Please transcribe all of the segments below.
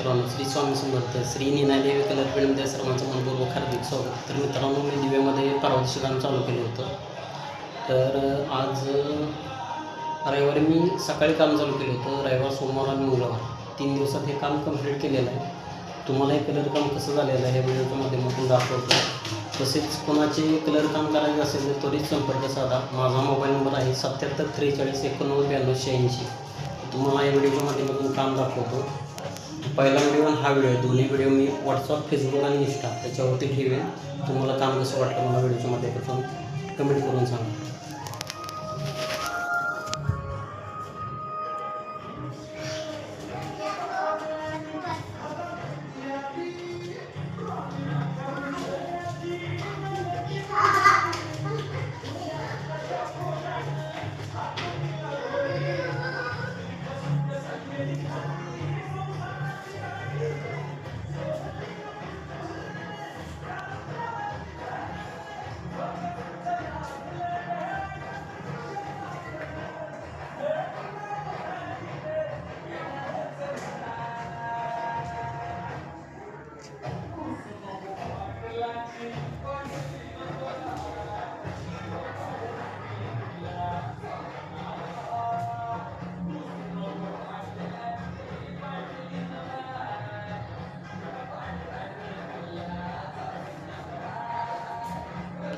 मित्रांनो, श्री स्वामी समर्थ. श्री नीनादेवी कलर फिल्ममध्ये सर्वांचं मनपूर्वक हार्दिक स्वागत. तर मित्रांनो, मी दिव्यामध्ये परवा दिवशी काम चालू केलं होतं. तर आज रविवारी मी सकाळी काम चालू केलं होतं. रविवार, सोमवार आणि मंगळवार 3 दिवसात हे काम कंप्लीट केलेलं आहे. तुम्हाला हे कलर काम कसं झालेलं आहे हे व्हिडिओच्या माध्यमातून दाखवतो. तसेच कोणाचे कलर काम करायचे असेल तर त्वरित संपर्क साधा. माझा मोबाईल नंबर आहे 77 43 89 92 86. तुम्हाला या व्हिडिओच्या माध्यमातून काम दाखवतो. पहिला व्हिडिओ आणि हा व्हिडिओ, दोन्ही व्हिडिओ मी व्हॉट्सअप, फेसबुक आणि इंस्टा त्याच्यावरती ठेवेन. तुम्हाला काम कसं वाटलं मला व्हिडिओच्या माध्यमातून कमेंट करून सांगा.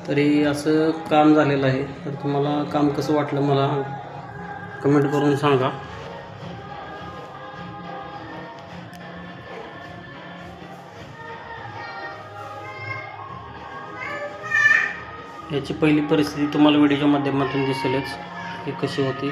तरी असं काम झालेलं आहे. तर तुम्हाला काम कसं वाटलं मला कमेंट करून सांगा. याची पहिली परिस्थिती तुम्हाला व्हिडिओच्या माध्यमातून दिसेलच की कशी होती.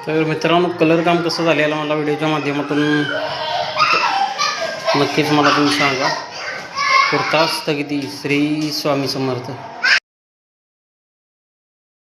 तर मित्रांनो, कलर काम कसं झालेलं मला व्हिडिओच्या माध्यमातून नक्कीच मला तुम्ही सांगा. तुर्तास स्थगिती. श्री स्वामी समर्थ.